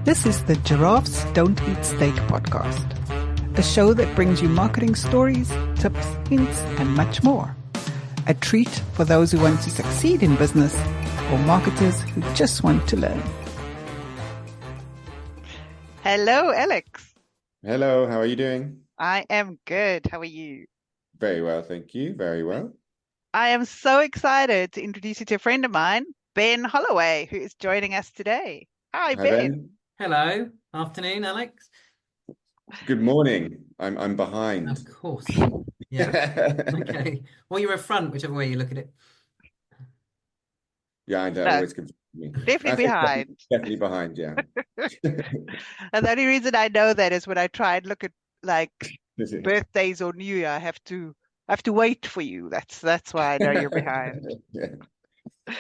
This is the Giraffes Don't Eat Steak podcast, a show that brings you marketing stories, tips, hints, and much more. A treat for those who want to succeed in business or marketers who just want to learn. Hello, Alex. Hello, how are you doing? I am good. How are you? Very well, thank you. Very well. I am so excited to introduce you to a friend of mine, Ben Holloway, who is joining us today. Hi, Hi, Ben. Ben. Hello. Afternoon, Alex. Good morning. I'm behind. Of course. Yeah. Okay. Well, you're a front, whichever way you look at it. Yeah, that No, always confuses me. definitely I think behind. definitely behind, yeah. And the only reason I know that is when I try and look at like birthdays or New Year, I have to wait for you. That's why I know you're behind. Yeah.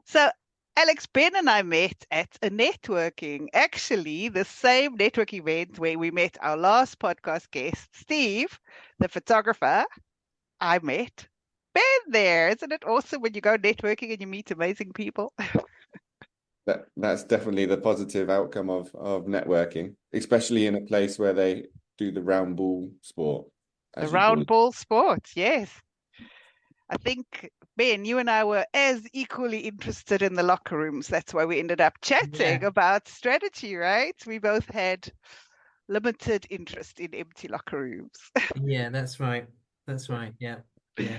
So Alex, Ben and I met at a networking, actually the same networking event where we met our last podcast guest, Steve, the photographer. I met Ben there. Isn't it awesome when you go networking and you meet amazing people? That's definitely the positive outcome of networking, especially in a place where they do the round ball sport, The as you call round it. ball sports, yes. I think, Ben, you and I were as equally interested in the locker rooms. That's why we ended up chatting Yeah. about strategy, right? We both had limited interest in empty locker rooms. Yeah, that's right. That's right. Yeah. Yeah.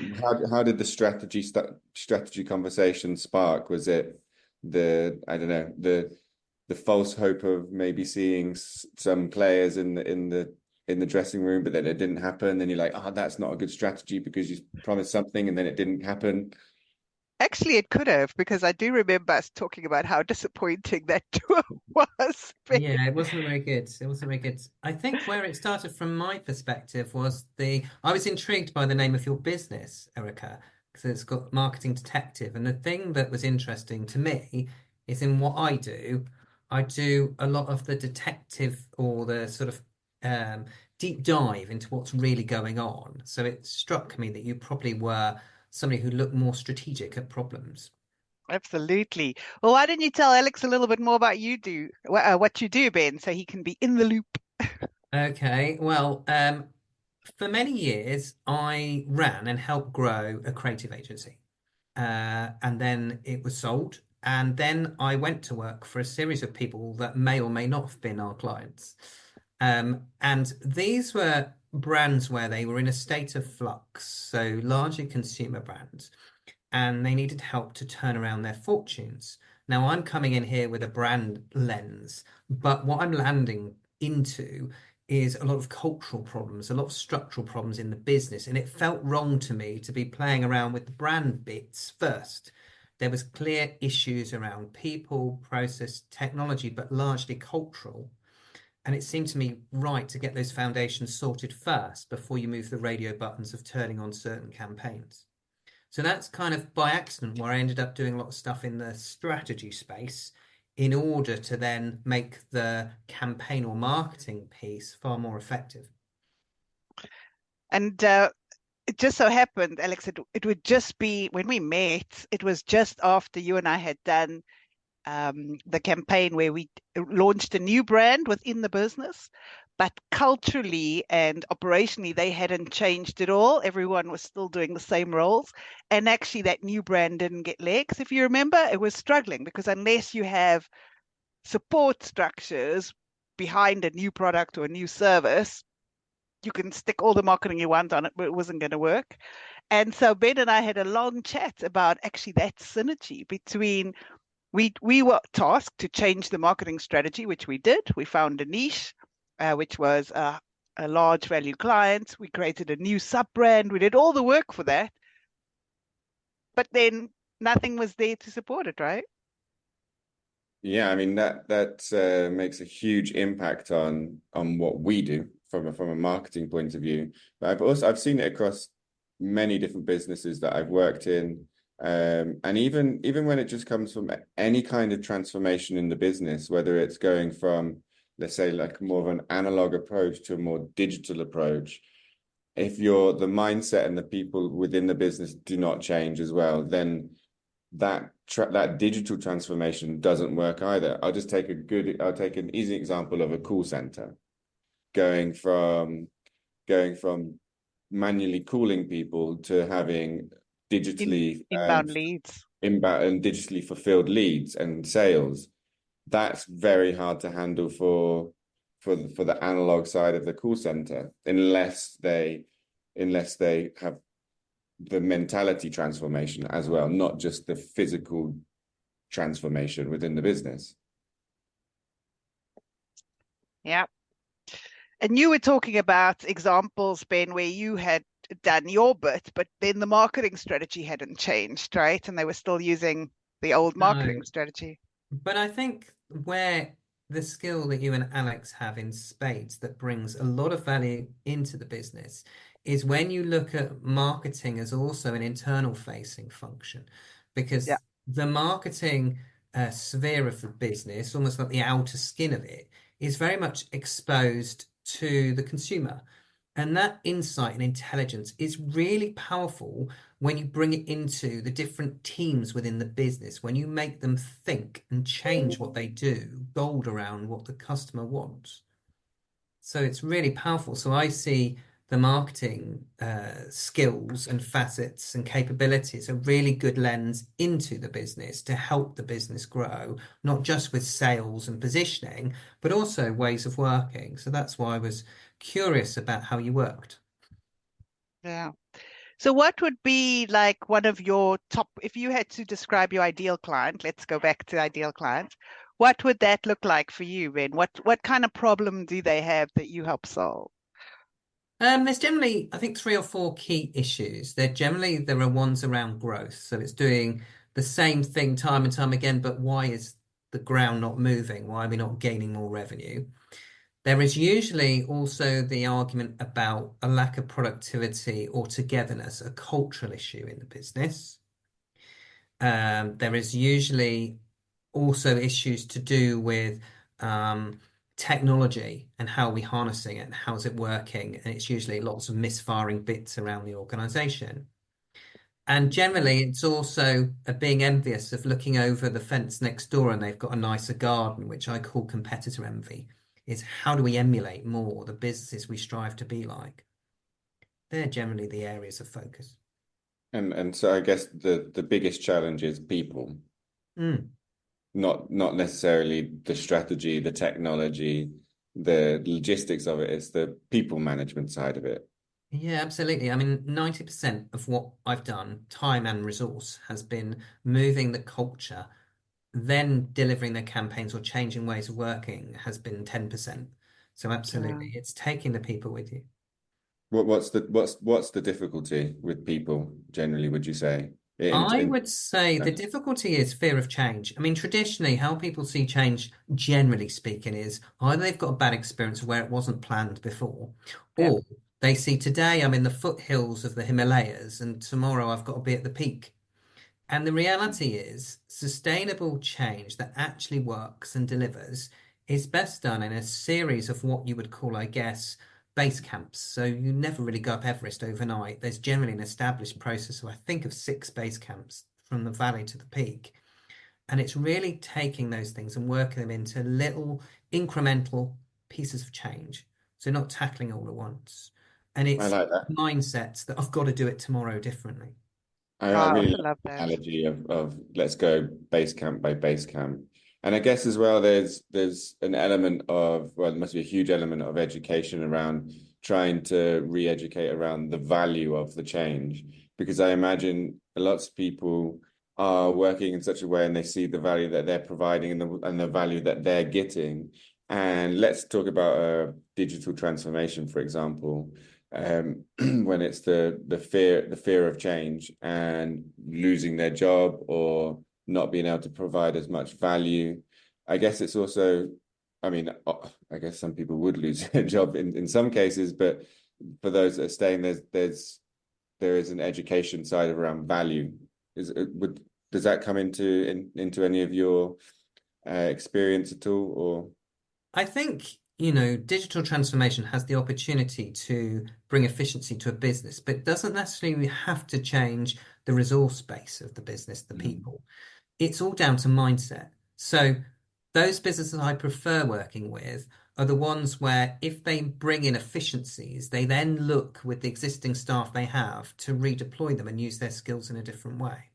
How did the strategy conversation spark? Was it I don't know, the false hope of maybe seeing some players in the dressing room, but then it didn't happen? Then you're like, oh, that's not a good strategy because you promised something and then it didn't happen. Actually, it could have, because I do remember us talking about how disappointing that tour was. Yeah, it wasn't very good. It wasn't very good. I think where it started from my perspective was I was intrigued by the name of your business, Erica, because it's got marketing detective. And the thing that was interesting to me is in what I do a lot of the detective or the sort of deep dive into what's really going on. So it struck me that you probably were somebody who looked more strategic at problems. Absolutely. Well, why don't you tell Alex a little bit more about what you do, Ben, so he can be in the loop? Okay, well, for many years, I ran and helped grow a creative agency. And then it was sold. And then I went to work for a series of people that may or may not have been our clients. And these were brands where they were in a state of flux, so largely consumer brands, and they needed help to turn around their fortunes. Now, I'm coming in here with a brand lens, but what I'm landing into is a lot of cultural problems, a lot of structural problems in the business. And it felt wrong to me to be playing around with the brand bits first. There was clear issues around people, process, technology, but largely cultural. And it seemed to me right to get those foundations sorted first before you move the radio buttons of turning on certain campaigns. So that's kind of by accident where I ended up doing a lot of stuff in the strategy space in order to then make the campaign or marketing piece far more effective. And it just so happened, Alex, it would just be when we met, it was just after you and I had done the campaign where we launched a new brand within the business, but culturally and operationally, they hadn't changed at all. Everyone was still doing the same roles. And actually, that new brand didn't get legs. If you remember, it was struggling because unless you have support structures behind a new product or a new service, you can stick all the marketing you want on it, but it wasn't going to work. And so Ben and I had a long chat about actually that synergy between we were tasked to change the marketing strategy, which we did. We found a niche, which was a large value client. We created a new sub brand. We did all the work for that, but then nothing was there to support it, right? Yeah, I mean that makes a huge impact on what we do from a marketing point of view. But I've seen it across many different businesses that I've worked in. And even when it just comes from any kind of transformation in the business, whether it's going from, let's say, like more of an analog approach to a more digital approach, if the mindset and the people within the business do not change as well, then that that digital transformation doesn't work either. I'll take an easy example of a call center going from manually calling people to having digitally Inbound leads. inbound and digitally fulfilled leads and sales. That's very hard to handle for the analog side of the call center unless they have the mentality transformation as well, not just the physical transformation within the business. Yeah. And you were talking about examples, Ben, where you had done your bit, but then the marketing strategy hadn't changed, right? And they were still using the old marketing No, strategy. but I think where the skill that you and Alex have in spades that brings a lot of value into the business is when you look at marketing as also an internal facing function, Yeah. because the marketing sphere of the business, almost like the outer skin of it, is very much exposed to the consumer. And that insight and intelligence is really powerful when you bring it into the different teams within the business, when you make them think and change what they do, gold around what the customer wants. So it's really powerful. So I see the marketing skills and facets and capabilities a really good lens into the business to help the business grow, not just with sales and positioning, but also ways of working. So that's why I was curious about how you worked. Yeah. So what would be like one of your top, if you had to describe your ideal client, let's go back to ideal client, what would that look like for you, Ben? What kind of problem do they have that you help solve? There's generally, I think, three or four key issues. There are ones around growth. So it's doing the same thing time and time again, but why is the ground not moving? Why are we not gaining more revenue? There is usually also the argument about a lack of productivity or togetherness, a cultural issue in the business. There is usually also issues to do with technology and how are we harnessing it and how's it working. And it's usually lots of misfiring bits around the organization. And generally, it's also being envious of looking over the fence next door and they've got a nicer garden, which I call competitor envy. Is how do we emulate more the businesses we strive to be like? They're generally the areas of focus. And so I guess the biggest challenge is people, Mm. not necessarily the strategy, the technology, the logistics of it. It's the people management side of it. Yeah, absolutely. I mean, 90% of what I've done, time and resource, has been moving the culture, then delivering the campaigns or changing ways of working has been 10%. So Yeah. absolutely, it's taking the people with you. What's the difficulty with people generally, would you say? I would say the difficulty is fear of change. I mean, traditionally, how people see change, generally speaking, is either they've got a bad experience where it wasn't planned before, Yeah. or they see today I'm in the foothills of the Himalayas and tomorrow I've got to be at the peak. And the reality is, sustainable change that actually works and delivers is best done in a series of what you would call, I guess, base camps. So you never really go up Everest overnight. There's generally an established process of, I think, of 6 base camps from the valley to the peak. And it's really taking those things and working them into little incremental pieces of change. So not tackling all at once. And I it's like that. mindsets that I've got to do it tomorrow differently. I I really also like love the that. analogy of let's go base camp by base camp. And I guess as well, there's an element of, well, there must be a huge element of education around trying to re-educate around the value of the change. Because I imagine lots of people are working in such a way and they see the value that they're providing and the value that they're getting. And let's talk about a digital transformation, for example. When it's the fear of change and losing their job or not being able to provide as much value. I guess it's also, I mean, I guess some people would lose their job in some cases, but for those that are staying, there is an education side around value. Does that come into any of your experience at all, or? I think, digital transformation has the opportunity to bring efficiency to a business, but doesn't necessarily have to change the resource base of the business, the people. it's all down to mindset. So those businesses I prefer working with are the ones where if they bring in efficiencies, they then look with the existing staff they have to redeploy them and use their skills in a different way.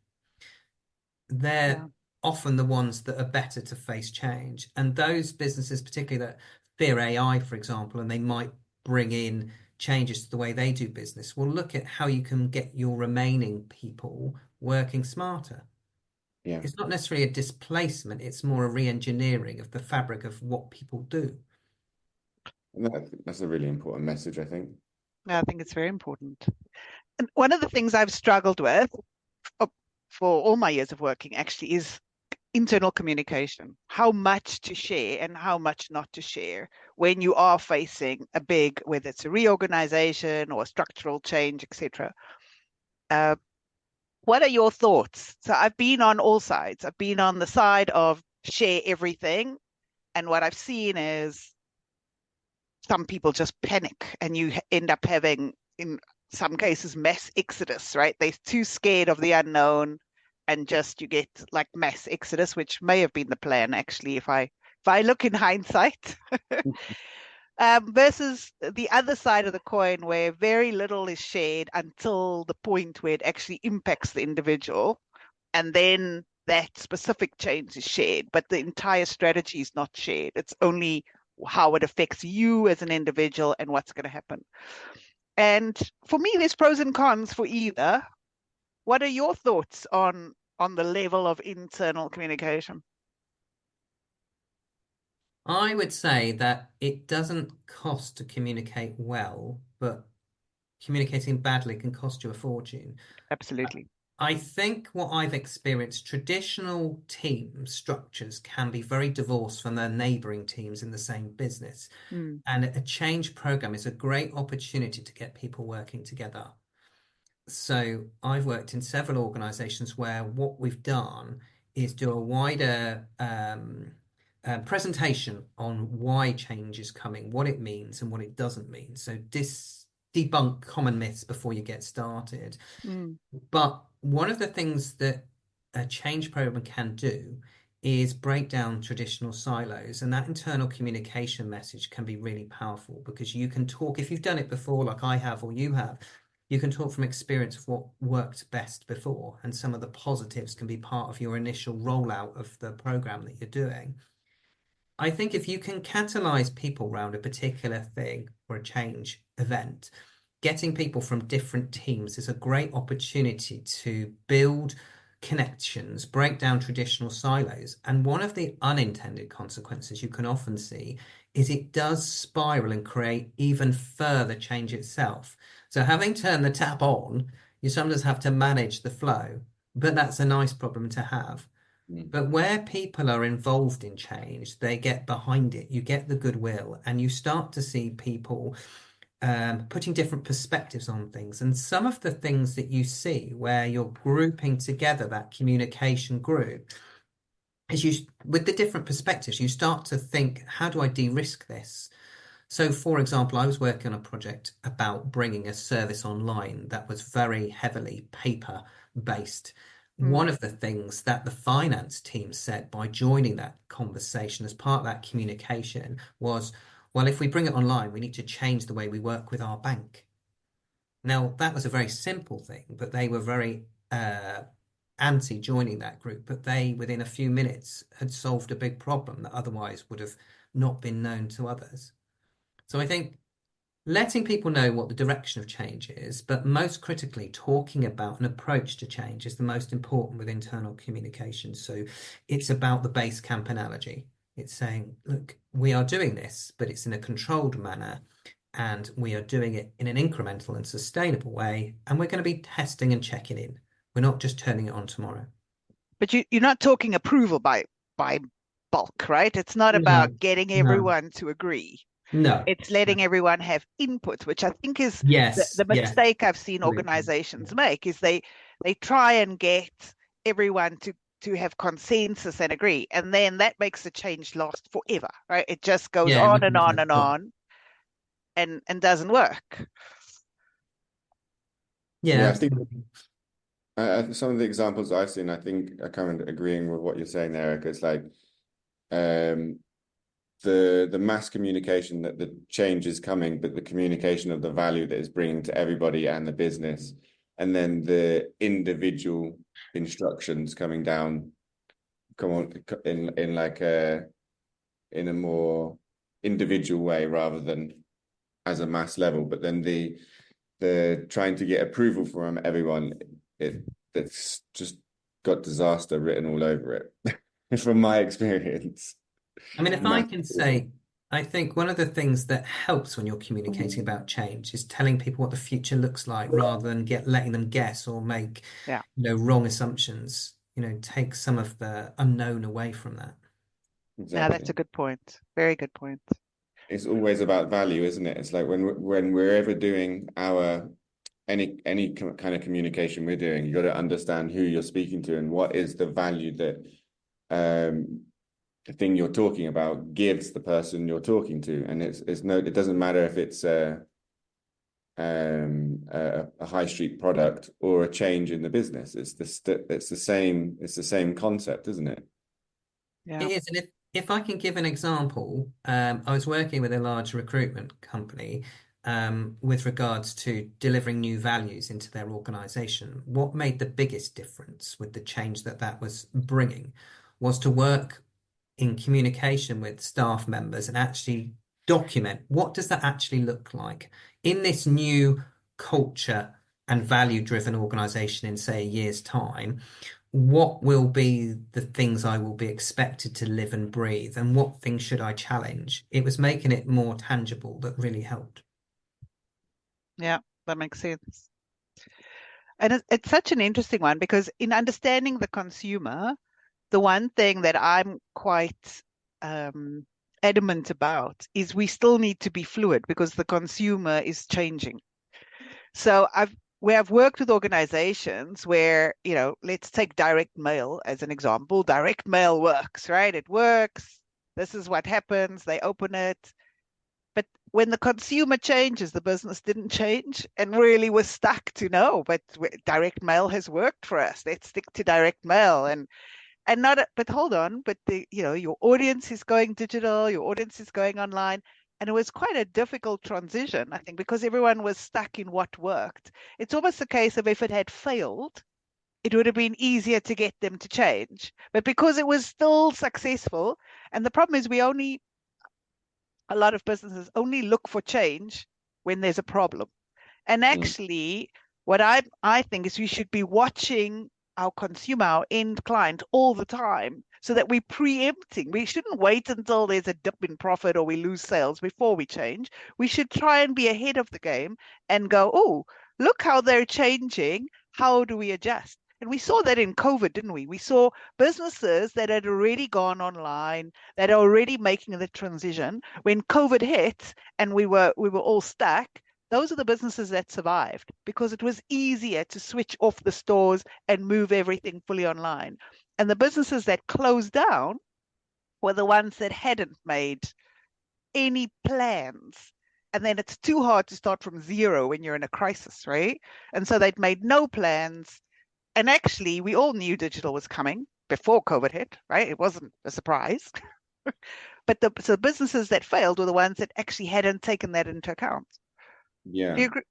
They're Yeah. often the ones that are better to face change. And those businesses, particularly that fear AI, for example, and they might bring in changes to the way they do business, will look at how you can get your remaining people working smarter. Yeah. It's not necessarily a displacement, it's more a re-engineering of the fabric of what people do. And that's a really important message, I think. I think it's very important. And one of the things I've struggled with for all my years of working actually is internal communication, how much to share and how much not to share when you are facing a big, whether it's a reorganization or a structural change, etc. What are your thoughts? So I've been on all sides. I've been on the side of share everything. And what I've seen is some people just panic and you end up having, in some cases, mass exodus, right? They're too scared of the unknown and just you get like mass exodus, which may have been the plan actually, if I look in hindsight. Versus the other side of the coin where very little is shared until the point where it actually impacts the individual. And then that specific change is shared, but the entire strategy is not shared. It's only how it affects you as an individual and what's going to happen. And for me, there's pros and cons for either. What are your thoughts on the level of internal communication? I would say that it doesn't cost to communicate well, but communicating badly can cost you a fortune. Absolutely. I think what I've experienced, traditional team structures can be very divorced from their neighboring teams in the same business. Mm. And a change program is a great opportunity to get people working together. So I've worked in several organizations where what we've done is do a wider presentation on why change is coming, what it means and what it doesn't mean. So debunk common myths before you get started. Mm. But one of the things that a change program can do is break down traditional silos, and that internal communication message can be really powerful because you can talk, if you've done it before, like I have or you have, you can talk from experience of what worked best before, and some of the positives can be part of your initial rollout of the program that you're doing. I think if you can catalyze people around a particular thing or a change event, getting people from different teams is a great opportunity to build connections, break down traditional silos. And one of the unintended consequences you can often see is it does spiral and create even further change itself. So having turned the tap on, you sometimes have to manage the flow, but that's a nice problem to have. But where people are involved in change, they get behind it. You get the goodwill, and you start to see people putting different perspectives on things. And some of the things that you see where you're grouping together that communication group is you, with the different perspectives, you start to think, how do I de-risk this? So, for example, I was working on a project about bringing a service online that was very heavily paper based. Mm. One of the things that the finance team said by joining that conversation as part of that communication was, well, if we bring it online, we need to change the way we work with our bank. Now, that was a very simple thing, but they were very anti joining that group. But they, within a few minutes, had solved a big problem that otherwise would have not been known to others. So I think letting people know what the direction of change is, but most critically, talking about an approach to change is the most important with internal communication. So it's about the base camp analogy. It's saying, look, we are doing this, but it's in a controlled manner, and we are doing it in an incremental and sustainable way, and we're going to be testing and checking in. We're not just turning it on tomorrow. But you're not talking approval by bulk, right? It's not No, about getting no, everyone to agree. no. It's letting everyone have input, which I think is Yes, the yes, mistake I've seen absolutely. organizations make is they try and get everyone to have consensus and agree, and then that makes the change last forever, right? It just goes Yeah, on and there's on no and stop. on and doesn't work. Yeah, Yeah, I think absolutely. Some of the examples I've seen, I think I kind of agreeing with what you're saying there, Erica. It's like um, the mass communication that the change is coming, but the communication of the value that is bringing to everybody and the business, and then the individual instructions coming down, come on in like in a more individual way rather than as a mass level. But then the trying to get approval from everyone, that's just got disaster written all over it, from my experience. I mean, if I Mass. can say, I think one of the things that helps when you're communicating about change is telling people what the future looks like rather than letting them guess or make, Yeah. wrong assumptions. Take some of the unknown away from that. Now that's Exactly. a good point. Very good point. It's always about value, isn't it? It's like when we're ever doing our any kind of communication we're doing, you got to understand who you're speaking to and what is the value that the thing you're talking about gives the person you're talking to. And it doesn't matter if it's a high street product or a change in the business. It's the same concept, isn't it? Yeah. It is, and if I can give an example, I was working with a large recruitment company with regards to delivering new values into their organization. What made the biggest difference with the change that was bringing was to work in communication with staff members and actually document what does that actually look like in this new culture and value-driven organization in, say, a year's time. What will be the things I will be expected to live and breathe, and what things should I challenge? It was making it more tangible that really helped. Yeah, that makes sense. And it's such an interesting one because in understanding the consumer, the one thing that I'm quite adamant about is we still need to be fluid because the consumer is changing. So I've worked with organizations where, let's take direct mail as an example. Direct mail works, right? It works. This is what happens. They open it. But when the consumer changes, the business didn't change and really was stuck to no, but direct mail has worked for us. Let's stick to direct mail and not, but hold on, but your audience is going digital, your audience is going online. And it was quite a difficult transition, I think, because everyone was stuck in what worked. It's almost a case of if it had failed, it would have been easier to get them to change. But because it was still successful, and the problem is a lot of businesses only look for change when there's a problem. And actually, what I think is we should be watching our consumer, our end client all the time so that we're preempting. We shouldn't wait until there's a dip in profit or we lose sales before we change. We should try and be ahead of the game and go, oh, look how they're changing. How do we adjust? And we saw that in COVID, didn't we? We saw businesses that had already gone online, that are already making the transition. When COVID hit and we were all stuck, those are the businesses that survived because it was easier to switch off the stores and move everything fully online. And the businesses that closed down were the ones that hadn't made any plans. And then it's too hard to start from zero when you're in a crisis, right? And so they'd made no plans. And actually, we all knew digital was coming before COVID hit, right? It wasn't a surprise. But so businesses that failed were the ones that actually hadn't taken that into account. Yeah. Do you agree?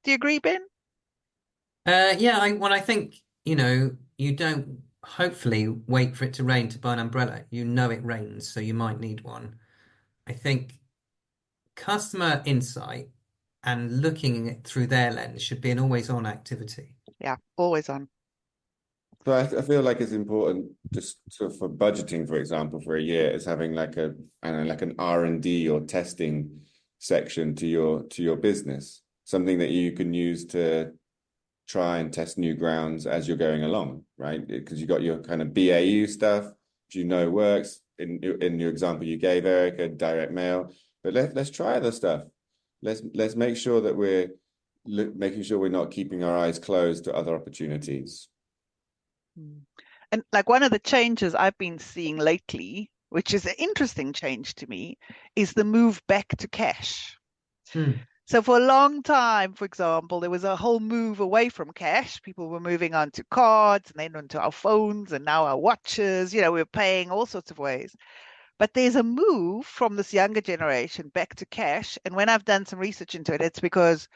Do you agree, Ben? Yeah, I think, you don't hopefully wait for it to rain to buy an umbrella. You know it rains, so you might need one. I think customer insight and looking at it through their lens should be an always on activity. Yeah, always on. So I feel like it's important just sort of for budgeting, for example, for a year, is having like I don't know, like an R&D or testing section to your business, something that you can use to try and test new grounds as you're going along, right? Because you got your kind of BAU stuff, which works. In your example you gave, Erica, direct mail, but let's try other stuff. Let's make sure that we're making sure we're not keeping our eyes closed to other opportunities. And like one of the changes I've been seeing lately, which is an interesting change to me, is the move back to cash. Hmm. So for a long time, for example, there was a whole move away from cash. People were moving on to cards and then onto our phones and now our watches. We're paying all sorts of ways. But there's a move from this younger generation back to cash. And when I've done some research into it, it's because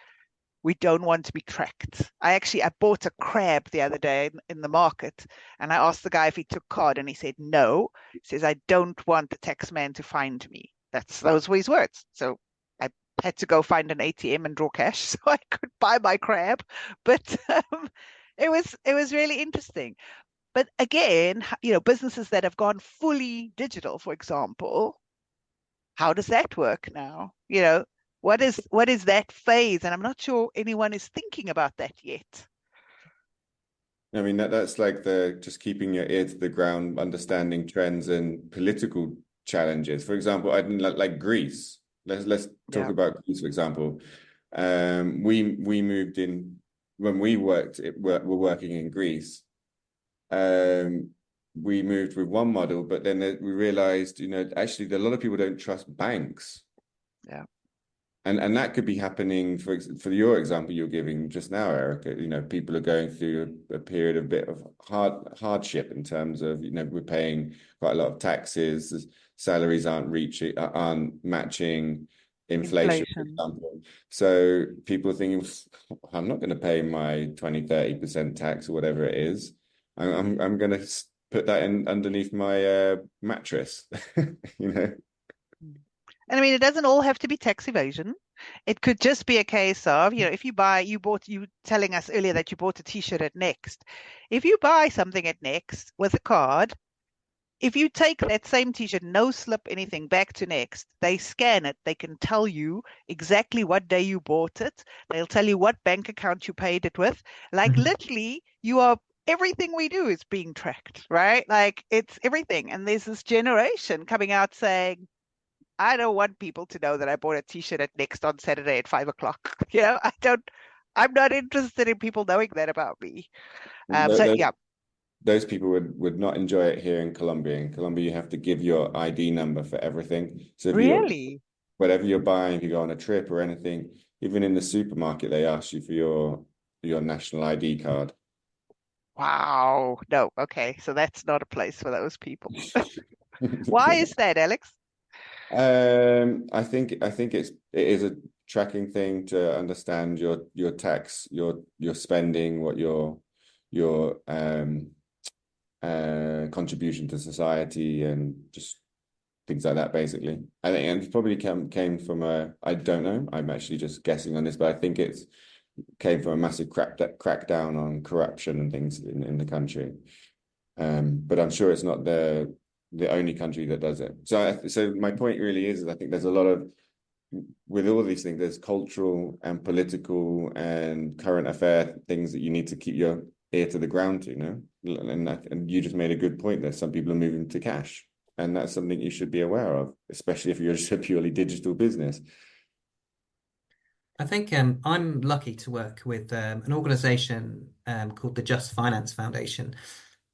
we don't want to be tracked. I bought a crab the other day in the market, and I asked the guy if he took card, and he said no. He says, I don't want the tax man to find me. Those were his words. So I had to go find an ATM and draw cash so I could buy my crab. But it was really interesting. But again, businesses that have gone fully digital, for example, how does that work now? What is that phase? And I'm not sure anyone is thinking about that yet. I mean, that's like the just keeping your ear to the ground, understanding trends and political challenges. For example, I didn't like Greece. Let's talk Yeah. about Greece, for example. We moved in when we're working in Greece. We moved with one model, but then we realized, actually a lot of people don't trust banks. Yeah. And that could be happening for your example you're giving just now, Erica. People are going through a period of bit of hardship in terms of, we're paying quite a lot of taxes, salaries aren't matching inflation, for example. So people are thinking, I'm not going to pay my 20-30% tax or whatever it is. I'm going to put that in underneath my mattress, And I mean, it doesn't all have to be tax evasion. It could just be a case of, if you telling us earlier that you bought a t-shirt at Next. If you buy something at Next with a card, if you take that same t-shirt, no slip anything back to Next, they scan it. They can tell you exactly what day you bought it. They'll tell you what bank account you paid it with. Like literally, everything we do is being tracked, right? Like it's everything. And there's this generation coming out saying, I don't want people to know that I bought a t-shirt at Next on Saturday at 5 o'clock. I'm not interested in people knowing that about me. Yeah. Those people would not enjoy it here in Colombia. In Colombia, you have to give your ID number for everything. So Really? whatever you're buying, if you go on a trip or anything, even in the supermarket, they ask you for your national ID card. Wow. No. Okay. So that's not a place for those people. Why is that, Alex? I think it is a tracking thing to understand your tax, your spending, what your contribution to society, and just things like that, basically. I think, and it probably came from I don't know, I'm actually just guessing on this, but I think it's came from a massive crackdown on corruption and things in the country. But I'm sure it's not the only country that does it. So my point really is I think there's a lot of, with all these things, there's cultural and political and current affair things that you need to keep your ear to the ground to, and you just made a good point there. Some people are moving to cash, and that's something you should be aware of, especially if you're just a purely digital business. I think I'm lucky to work with an organization called the Just Finance Foundation.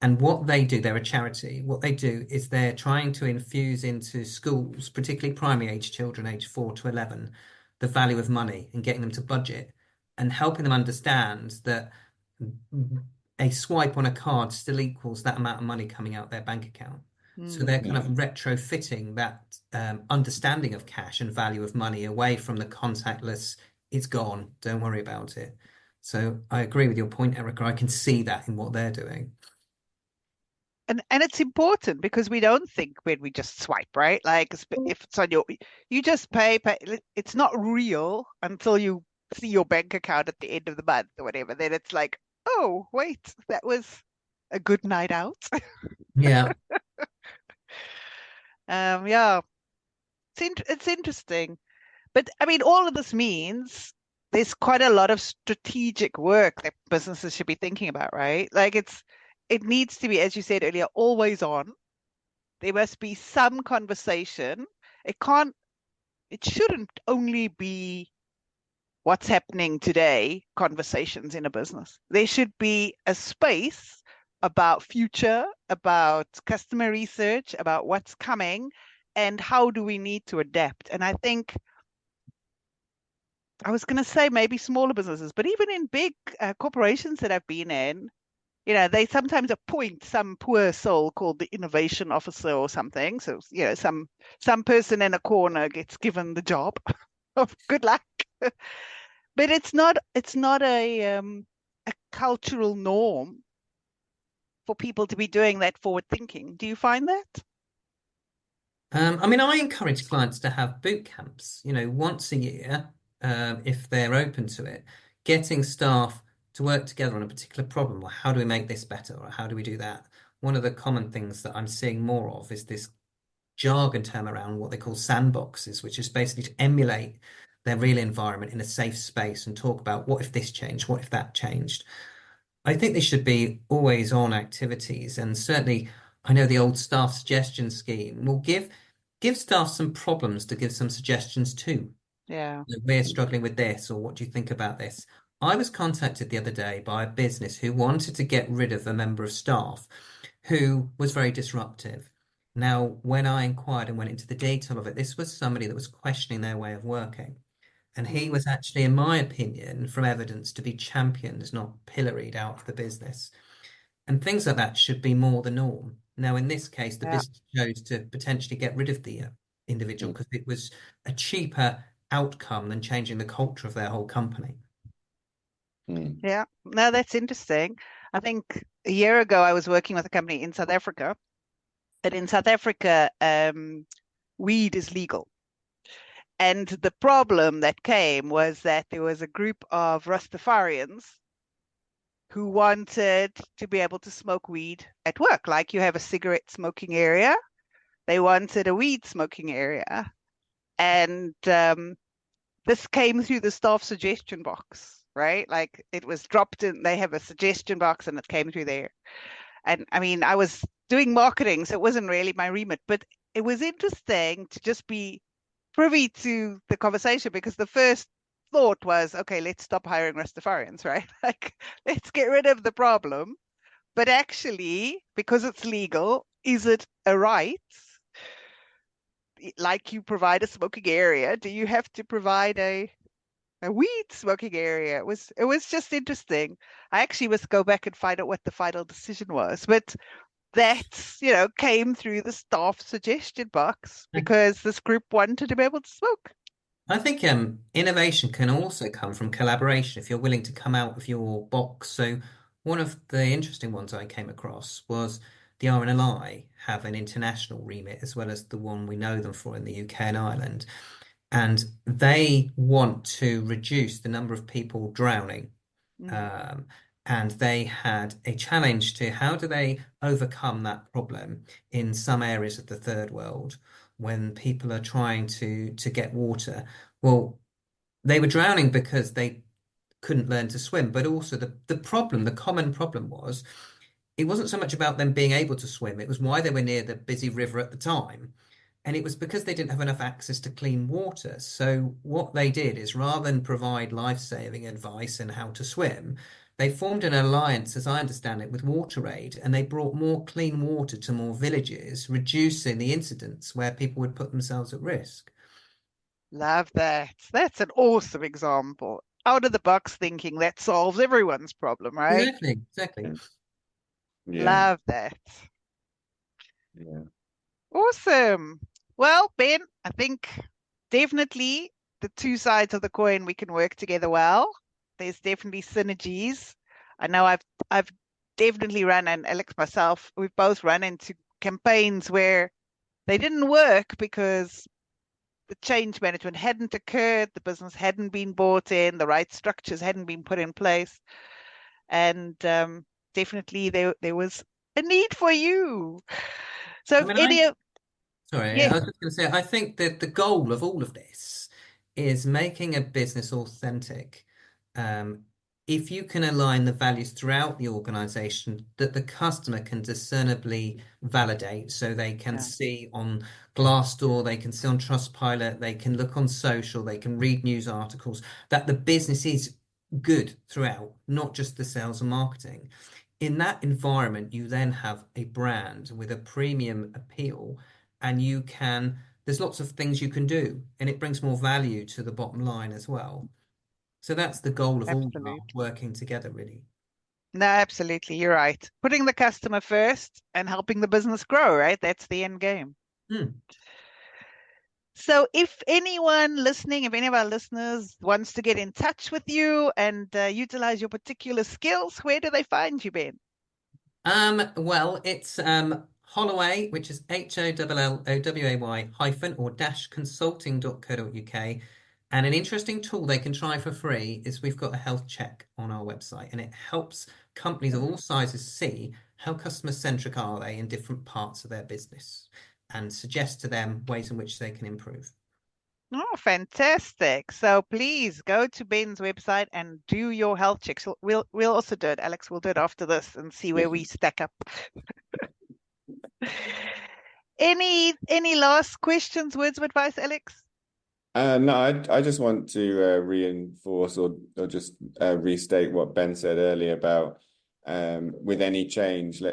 And what they do, they're a charity. What they do is they're trying to infuse into schools, particularly primary age children, age 4 to 11, the value of money and getting them to budget and helping them understand that a swipe on a card still equals that amount of money coming out their bank account. So they're kind of retrofitting that understanding of cash and value of money away from the contactless, it's gone, don't worry about it. So I agree with your point, Erica. I can see that in what they're doing. And it's important because we don't think when we just swipe, right? Like if it's on you just pay. It's not real until you see your bank account at the end of the month or whatever. Then it's like, oh, wait, that was a good night out. Yeah. Yeah, it's interesting. But I mean, all of this means there's quite a lot of strategic work that businesses should be thinking about, right? Like it needs to be, as you said earlier, always on. There must be some conversation. It shouldn't only be what's happening today conversations in a business. There should be a space about future, about customer research, about what's coming, and how do we need to adapt. And I think I was going to say maybe smaller businesses, but even in big corporations that I've been in, they sometimes appoint some poor soul called the innovation officer or something. So, some person in a corner gets given the job of good luck. But it's not a cultural norm for people to be doing that forward thinking. Do you find that? I mean, I encourage clients to have boot camps, once a year, if they're open to it, getting staff to work together on a particular problem, or how do we make this better, or how do we do that? One of the common things that I'm seeing more of is this jargon term around what they call sandboxes, which is basically to emulate their real environment in a safe space and talk about what if this changed, what if that changed. I think they should be always on activities, and certainly I know the old staff suggestion scheme will give staff some problems to give some suggestions to. Yeah. We're struggling with this, or what do you think about this? I was contacted the other day by a business who wanted to get rid of a member of staff who was very disruptive. Now, when I inquired and went into the detail of it, this was somebody that was questioning their way of working. And he Mm, was actually, in my opinion, from evidence, to be championed, not pilloried out of the business. And things like that should be more the norm. Now, in this case, the yeah. business chose to potentially get rid of the individual Mm. because it was a cheaper outcome than changing the culture of their whole company. Mm. Yeah. No, that's interesting. I think a year ago I was working with a company in South Africa, and in South Africa, weed is legal. And the problem that came was that there was a group of Rastafarians who wanted to be able to smoke weed at work. Like you have a cigarette smoking area, they wanted a weed smoking area. And this came through the staff suggestion box, right? Like it was dropped in, they have a suggestion box and it came through there. And I mean, I was doing marketing, so it wasn't really my remit, but it was interesting to just be privy to the conversation because the first thought was, okay, let's stop hiring Rastafarians, right? Like, let's get rid of the problem. But actually, because it's legal, is it a right? Like you provide a smoking area, do you have to provide a weed smoking area? It was just interesting. I actually must go back and find out what the final decision was, but that came through the staff suggestion box because this group wanted to be able to smoke. I think innovation can also come from collaboration if you're willing to come out of your box. So one of the interesting ones I came across was the RNLI have an international remit as well as the one we know them for in the UK and Ireland. And they want to reduce the number of people drowning. Mm, Um, and they had a challenge to how do they overcome that problem in some areas of the third world when people are trying to get water. Well, they were drowning because they couldn't learn to swim, but also the common problem was it wasn't so much about them being able to swim, it was why they were near the busy river at the time. And it was because they didn't have enough access to clean water. So what they did is rather than provide life-saving advice and how to swim, they formed an alliance, as I understand it, with WaterAid, and they brought more clean water to more villages, reducing the incidents where people would put themselves at risk. love that. That's an awesome example. Out of the box thinking that solves everyone's problem, right? Exactly, exactly. Yeah. Yeah. Love that. Yeah. Awesome. Well, Ben, I think definitely the two sides of the coin we can work together well. There's definitely synergies. I know I've definitely run, and Alex myself, we've both run into campaigns where they didn't work because the change management hadn't occurred, the business hadn't been bought in, the right structures hadn't been put in place, and definitely there was a need for you. So I if mean, any of sorry, yeah, I was just going to say, I think that the goal of all of this is making a business authentic. Um, if you can align the values throughout the organization that the customer can discernibly validate, so they can yeah, see on Glassdoor, they can see on Trustpilot, they can look on social, they can read news articles, that the business is good throughout, not just the sales and marketing. In that environment, you then have a brand with a premium appeal and there's lots of things you can do and it brings more value to the bottom line as well. So that's the goal of all of our Absolutely. working together, really. No, absolutely. You're right. Putting the customer first and helping the business grow, right? That's the end game. Hmm. So if anyone listening, if any of our listeners wants to get in touch with you and utilize your particular skills, where do they find you, Ben? Well, it's Holloway, which is HOLLOWAY hyphen or dash consulting.co.uk. And an interesting tool they can try for free is we've got a health check on our website, and it helps companies of all sizes see how customer-centric are they in different parts of their business and suggest to them ways in which they can improve. Oh, fantastic. So please go to Ben's website and do your health checks. We'll also do it, Alex. We'll do it after this and see where we stack up. Any last questions, words of advice, Alex? No, I just want to reinforce or just restate what Ben said earlier about with any change,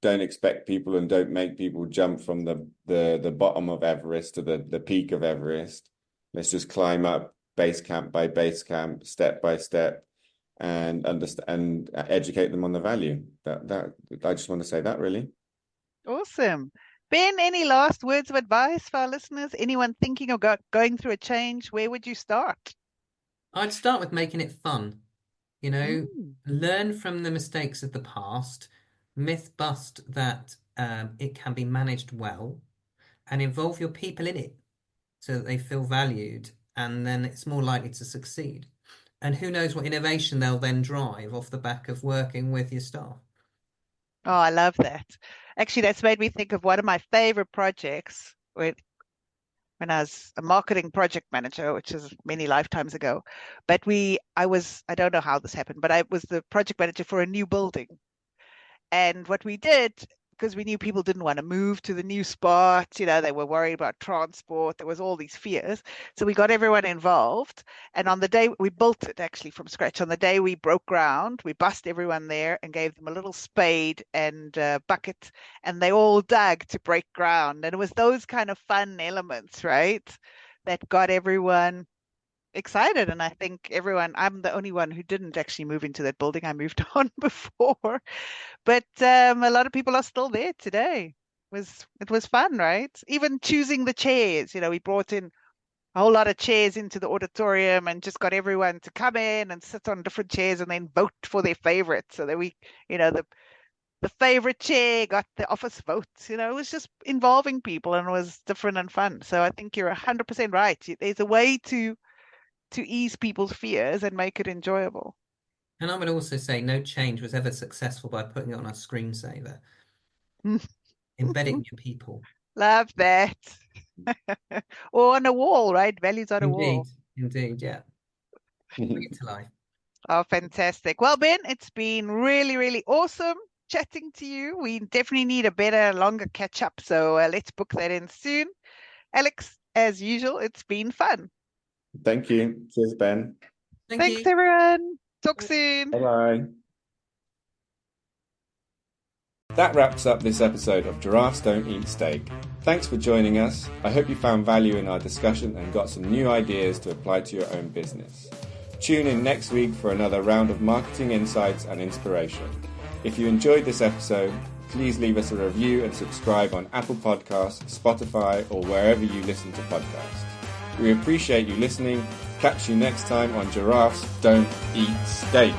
don't expect people and don't make people jump from the bottom of Everest to the peak of Everest. Let's just climb up base camp by base camp, step by step, and understand and educate them on the value. That I just want to say that really. Awesome. Ben, any last words of advice for our listeners? Anyone thinking of going through a change, where would you start? I'd start with making it fun. Mm. Learn from the mistakes of the past, myth bust that it can be managed well, and involve your people in it so that they feel valued, and then it's more likely to succeed. And who knows what innovation they'll then drive off the back of working with your staff. Oh, I love that. Actually, that's made me think of one of my favorite projects when I was a marketing project manager, which is many lifetimes ago. But I don't know how this happened, but I was the project manager for a new building. And what we did, because we knew people didn't want to move to the new spot, they were worried about transport. There was all these fears. So we got everyone involved. And on the day we built it actually from scratch, on the day we broke ground, we bussed everyone there and gave them a little spade and bucket, and they all dug to break ground. And it was those kind of fun elements, right, that got everyone excited. And I think I'm the only one who didn't actually move into that building. I moved on before. But a lot of people are still there today. It was fun, right? Even choosing the chairs. We brought in a whole lot of chairs into the auditorium and just got everyone to come in and sit on different chairs and then vote for their favorite. So that the favorite chair got the office votes. It was just involving people and it was different and fun. So I think you're 100% right. There's a way to ease people's fears and make it enjoyable. And I would also say no change was ever successful by putting it on a screensaver. Embed it in your people. Love that. Or on a wall, right? Values on a wall. Indeed, yeah. Bring it to life. Oh, fantastic. Well, Ben, it's been really, really awesome chatting to you. We definitely need a better, longer catch up. So let's book that in soon. Alex, as usual, it's been fun. Thank you. Cheers, Ben. Thanks, everyone. Talk soon. Bye-bye. That wraps up this episode of Giraffes Don't Eat Steak. Thanks for joining us. I hope you found value in our discussion and got some new ideas to apply to your own business. Tune in next week for another round of marketing insights and inspiration. If you enjoyed this episode, please leave us a review and subscribe on Apple Podcasts, Spotify, or wherever you listen to podcasts. We appreciate you listening. Catch you next time on Giraffes Don't Eat Steak.